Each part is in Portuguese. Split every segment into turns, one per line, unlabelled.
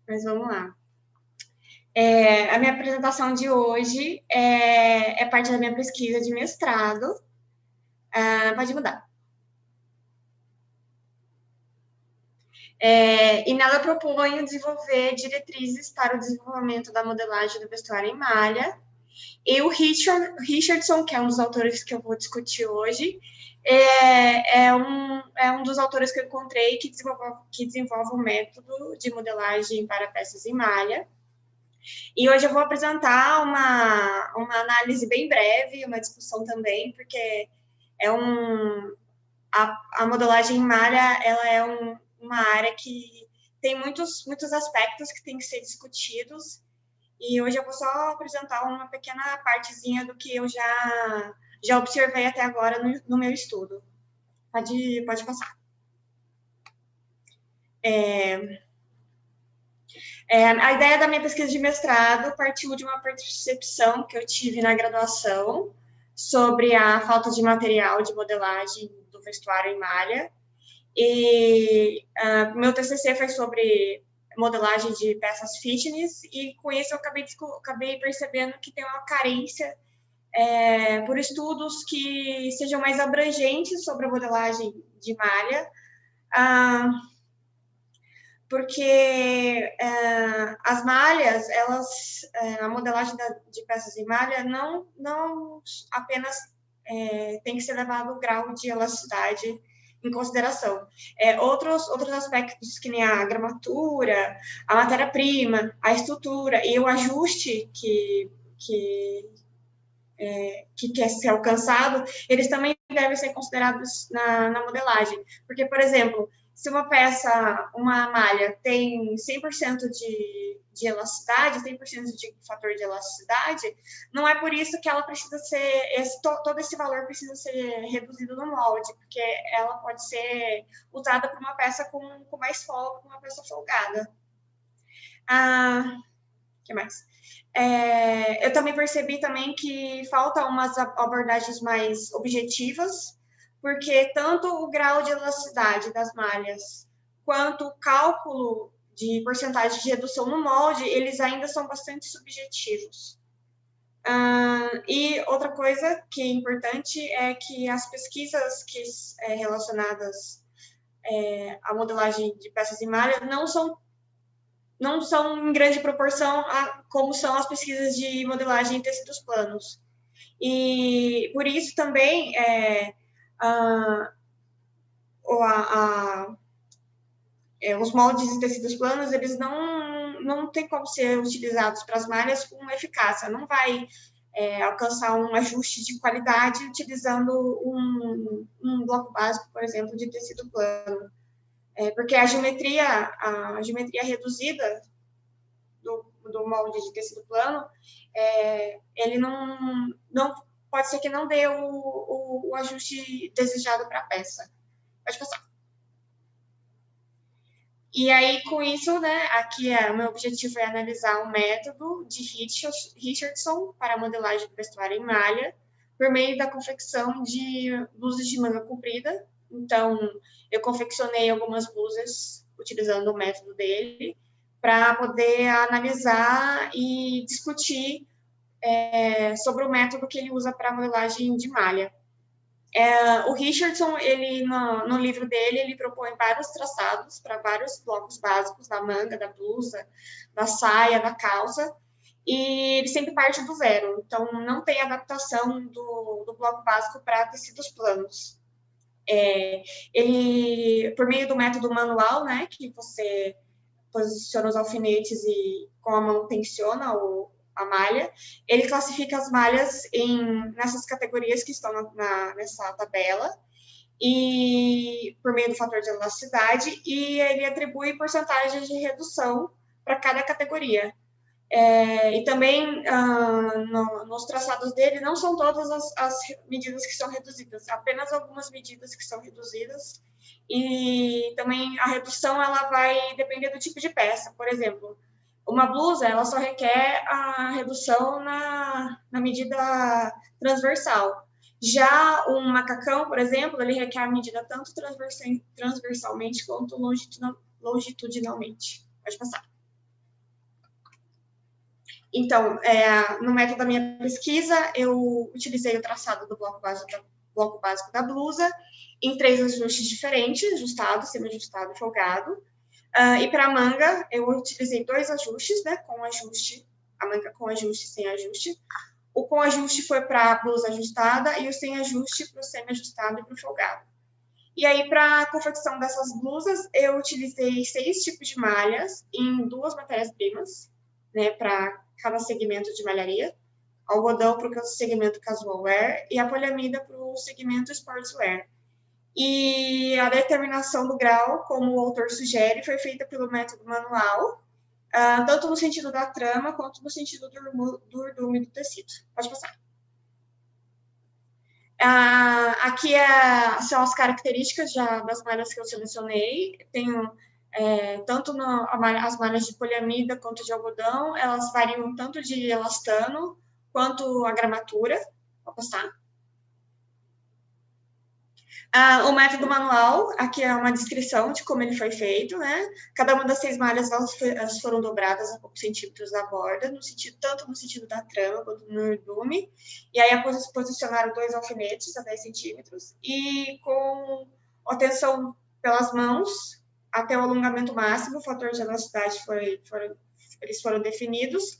Mas vamos lá. A minha apresentação de hoje é parte da minha pesquisa de mestrado. Pode mudar. E nela eu proponho desenvolver diretrizes para o desenvolvimento da modelagem do vestuário em malha. E o Richardson, que é um dos autores que eu vou discutir hoje, é um dos autores que eu encontrei que desenvolve um método de modelagem para peças em malha. E hoje eu vou apresentar uma análise bem breve, uma discussão também, porque a modelagem em malha ela é uma área que tem muitos aspectos que têm que ser discutidos, e hoje eu vou só apresentar uma pequena partezinha do que eu já observei até agora no meu estudo. Pode passar. A ideia da minha pesquisa de mestrado partiu de uma percepção que eu tive na graduação sobre a falta de material de modelagem do vestuário em malha. E meu TCC foi sobre modelagem de peças fitness, e com isso eu acabei percebendo que tem uma carência por estudos que sejam mais abrangentes sobre a modelagem de malha, porque as malhas, a modelagem de peças em malha não apenas tem que ser levado o grau de elasticidade em consideração. Outros aspectos, que nem a gramatura, a matéria-prima, a estrutura e o ajuste que quer ser alcançado, eles também devem ser considerados na modelagem. Porque, por exemplo, se uma malha tem 100% de elasticidade, 100% de fator de elasticidade, não é por isso que ela precisa ser, todo esse valor precisa ser reduzido no molde, porque ela pode ser usada para uma peça com mais folga, com uma peça folgada. O que mais? Eu também percebi também que falta umas abordagens mais objetivas, porque tanto o grau de elasticidade das malhas quanto o cálculo de porcentagem de redução no molde, eles ainda são bastante subjetivos. E outra coisa que é importante é que as pesquisas relacionadas à modelagem de peças em malha não são em grande proporção como são as pesquisas de modelagem em tecidos planos. E por isso também os moldes de tecidos planos, eles não têm como ser utilizados para as malhas com eficácia, não vai alcançar um ajuste de qualidade utilizando um bloco básico, por exemplo, de tecido plano. Porque a geometria reduzida do molde de tecido plano, ele não pode ser que não dê o ajuste desejado para a peça. Pode passar. E aí, com isso, né, aqui o meu objetivo é analisar o método de Richardson para a modelagem do vestuário em malha, por meio da confecção de blusas de manga comprida. Então, eu confeccionei algumas blusas utilizando o método dele, para poder analisar e discutir sobre o método que ele usa para a modelagem de malha. O Richardson, ele no livro dele, ele propõe vários traçados para vários blocos básicos da manga, da blusa, da saia, da calça, e ele sempre parte do zero. Então, não tem adaptação do bloco básico para tecidos planos. Ele, por meio do método manual, né, que você posiciona os alfinetes e com a mão tensiona a malha, ele classifica as malhas nessas categorias que estão nessa tabela, e por meio do fator de elasticidade, e ele atribui porcentagens de redução para cada categoria. E também, nos traçados dele, não são todas as medidas que são reduzidas, apenas algumas medidas que são reduzidas. E também a redução, ela vai depender do tipo de peça. Por exemplo, uma blusa, ela só requer a redução na medida transversal. Já um macacão, por exemplo, ele requer a medida tanto transversalmente quanto longitudinalmente. Pode passar. Então, no método da minha pesquisa, eu utilizei o traçado do bloco básico da blusa em 3 ajustes diferentes, ajustado, semi-ajustado e folgado. E para a manga, eu utilizei 2 ajustes, né, com ajuste, a manga com ajuste e sem ajuste. O com ajuste foi para a blusa ajustada e o sem ajuste para o semi-ajustado e para o folgado. E aí, para a confecção dessas blusas, eu utilizei 6 tipos de malhas em 2 matérias-primas, né, para cada segmento de malharia. Algodão para o segmento casual wear e a poliamida para o segmento sportswear. E a determinação do grau, como o autor sugere, foi feita pelo método manual, tanto no sentido da trama quanto no sentido do urdume do tecido. Pode passar. Aqui são as características das malhas que eu selecionei. Tenho tanto as malhas de poliamida quanto de algodão, elas variam tanto de elastano quanto a gramatura. Vou passar. O método manual, aqui é uma descrição de como ele foi feito, né? Cada uma das 6 malhas elas foram dobradas a poucos centímetros da borda, tanto no sentido da trama quanto no urdume. E aí posicionaram 2 alfinetes a 10 centímetros e com a tensão pelas mãos até o alongamento máximo, o fator de elasticidade eles foram definidos.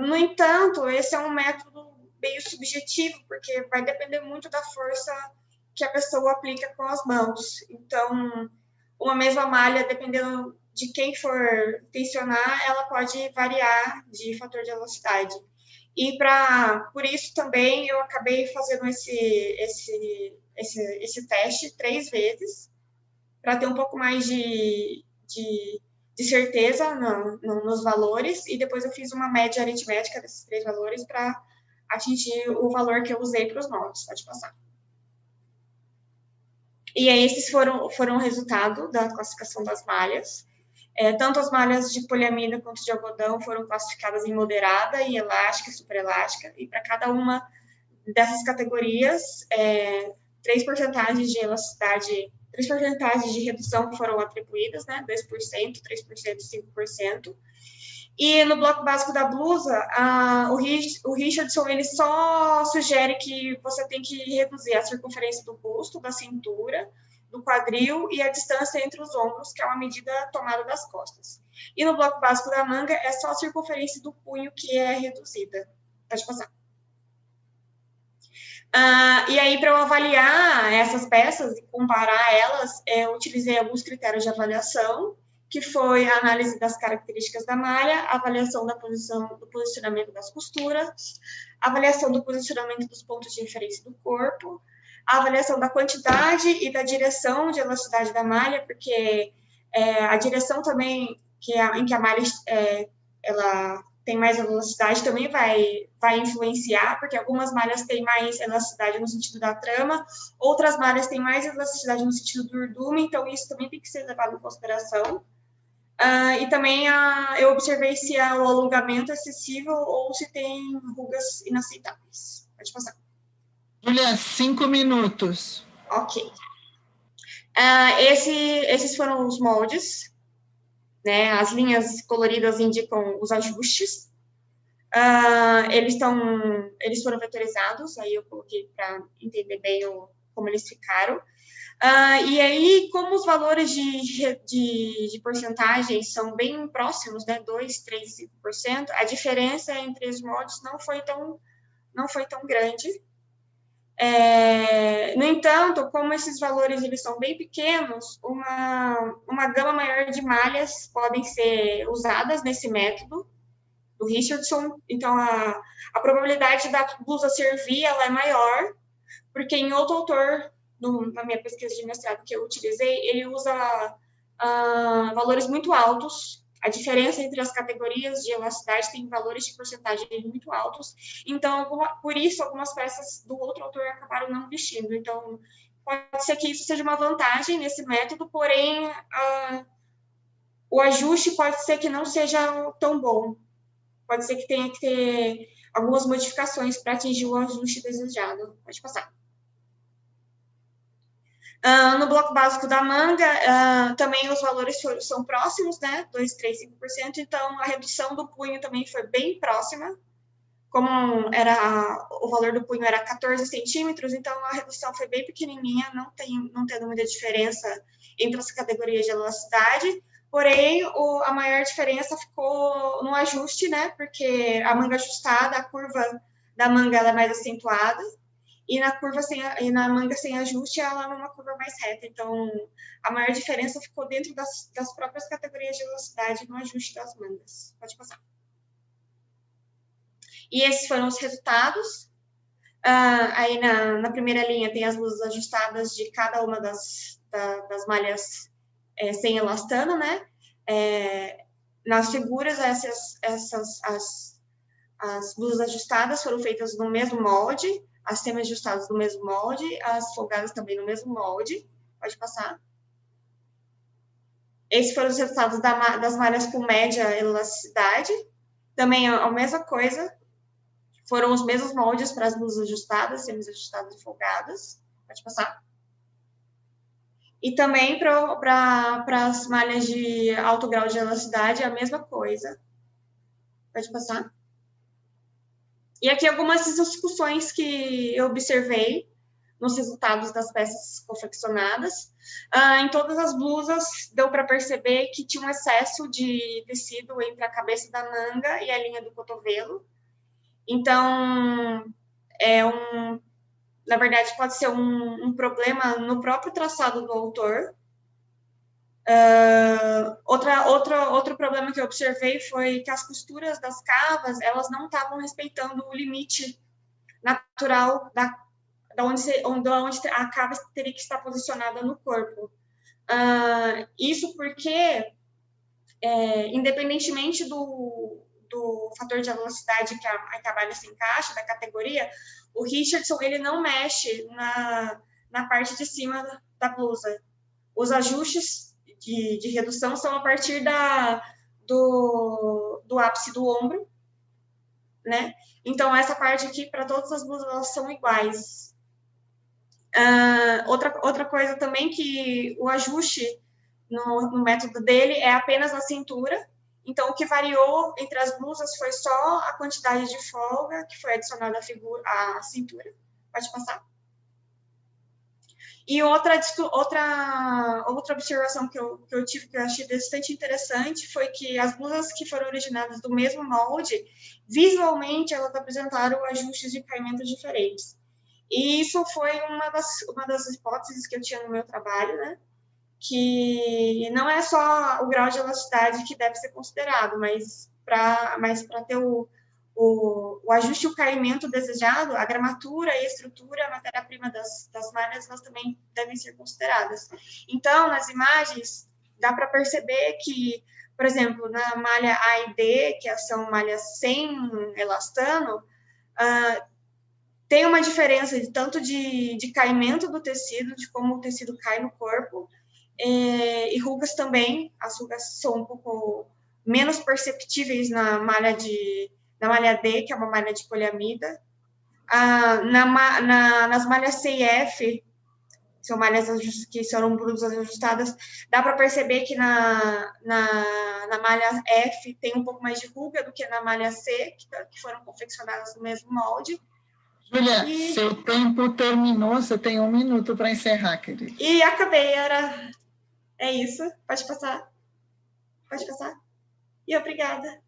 No entanto, esse é um método meio subjetivo, porque vai depender muito da força que a pessoa aplica com as mãos. Então, uma mesma malha, dependendo de quem for tensionar, ela pode variar de fator de elasticidade. E por isso também eu acabei fazendo esse teste 3 vezes, para ter um pouco mais de certeza nos valores, e depois eu fiz uma média aritmética desses 3 valores para atingir o valor que eu usei para os moldes. Pode passar. E aí, esses foram o resultado da classificação das malhas. Tanto as malhas de poliamida quanto de algodão foram classificadas em moderada, e elástica, superelástica, e para cada uma dessas categorias, 3 porcentagens de elasticidade, 3 porcentagens de redução foram atribuídas, né? 2%, 3% e 5%. E no bloco básico da blusa, o Richardson ele só sugere que você tem que reduzir a circunferência do busto, da cintura, do quadril e a distância entre os ombros, que é uma medida tomada das costas. E no bloco básico da manga, é só a circunferência do punho que é reduzida. Pode passar. E aí, para eu avaliar essas peças e comparar elas, eu utilizei alguns critérios de avaliação, que foi a análise das características da malha, a avaliação do posicionamento das costuras, a avaliação do posicionamento dos pontos de referência do corpo, a avaliação da quantidade e da direção de elasticidade da malha, porque a direção também em que a malha ela tem mais elasticidade também vai influenciar, porque algumas malhas têm mais elasticidade no sentido da trama, outras malhas têm mais elasticidade no sentido do urdume, então isso também tem que ser levado em consideração. E também eu observei se há o alongamento excessivo ou se tem rugas inaceitáveis. Pode passar.
Julia, 5 minutos.
Ok. Esses foram os moldes, né? As linhas coloridas indicam os ajustes. Eles foram vetorizados, aí eu coloquei para entender bem como eles ficaram. E aí, como os valores de porcentagem são bem próximos, né, 2, 3 e 5%, a diferença entre os moldes não foi tão grande. No entanto, como esses valores eles são bem pequenos, uma gama maior de malhas podem ser usadas nesse método do Richardson. Então, a probabilidade da blusa servir ela é maior, porque em outro autor, na minha pesquisa de mestrado que eu utilizei, ele usa valores muito altos, A diferença entre as categorias de elasticidade tem valores de porcentagem muito altos, então, por isso, algumas peças do outro autor acabaram não vestindo. Então, pode ser que isso seja uma vantagem nesse método, porém, o ajuste pode ser que não seja tão bom. Pode ser que tenha que ter algumas modificações para atingir o ajuste desejado. Pode passar. No bloco básico da manga, também os valores são próximos, né? 2, 3, 5%. Então, a redução do punho também foi bem próxima. Como o valor do punho era 14 centímetros, então a redução foi bem pequenininha, não tendo muita diferença entre as categorias de elasticidade. Porém, a maior diferença ficou no ajuste, né? Porque a manga ajustada, a curva da manga ela é mais acentuada, e na manga sem ajuste, ela é uma curva mais reta. Então, a maior diferença ficou dentro das próprias categorias de elasticidade no ajuste das mangas. Pode passar. E esses foram os resultados. Aí na primeira linha tem as blusas ajustadas de cada uma das malhas sem elastano, né? Nas figuras, as blusas ajustadas foram feitas no mesmo molde, as semi-ajustadas no mesmo molde, as folgadas também no mesmo molde. Pode passar. Esses foram os resultados das malhas com média elasticidade. Também a mesma coisa. Foram os mesmos moldes para as blusas ajustadas, semi-ajustadas e folgadas. Pode passar. E também para as malhas de alto grau de elasticidade, a mesma coisa. Pode passar. E aqui algumas discussões que eu observei nos resultados das peças confeccionadas. Em todas as blusas, deu para perceber que tinha um excesso de tecido entre a cabeça da manga e a linha do cotovelo. Então, na verdade, pode ser um problema no próprio traçado do autor. Outro problema que eu observei foi que as costuras das cavas, elas não estavam respeitando o limite natural onde a cava teria que estar posicionada no corpo. Isso porque, independentemente do fator de velocidade que a malha se encaixa, da categoria, o Richardson ele não mexe na parte de cima da blusa. Os ajustes de redução são a partir do ápice do ombro, né? Então, essa parte aqui, para todas as blusas, elas são iguais. Outra coisa também que o ajuste no método dele é apenas a cintura. Então, o que variou entre as blusas foi só a quantidade de folga que foi adicionada à cintura. Pode passar. E outra observação que eu tive, que eu achei bastante interessante, foi que as blusas que foram originadas do mesmo molde, visualmente, elas apresentaram ajustes de caimento diferentes. E isso foi uma das hipóteses que eu tinha no meu trabalho, né? Que não é só o grau de elasticidade que deve ser considerado, mas para ter o ajuste e o caimento desejado, a gramatura e a estrutura, a matéria-prima das malhas, elas também devem ser consideradas. Então, nas imagens, dá para perceber que, por exemplo, na malha A e D, que são malhas sem elastano, tem uma diferença tanto de caimento do tecido, de como o tecido cai no corpo, e rugas também. As rugas são um pouco menos perceptíveis na malha D, que é uma malha de poliamida. Nas malhas C e F, são malhas que são blusas ajustadas, dá para perceber que na malha F tem um pouco mais de ruga do que na malha C, que foram confeccionadas no mesmo molde.
Júlia, seu tempo terminou, você tem 1 minuto para encerrar, querida.
E acabei, é isso. Pode passar. E obrigada.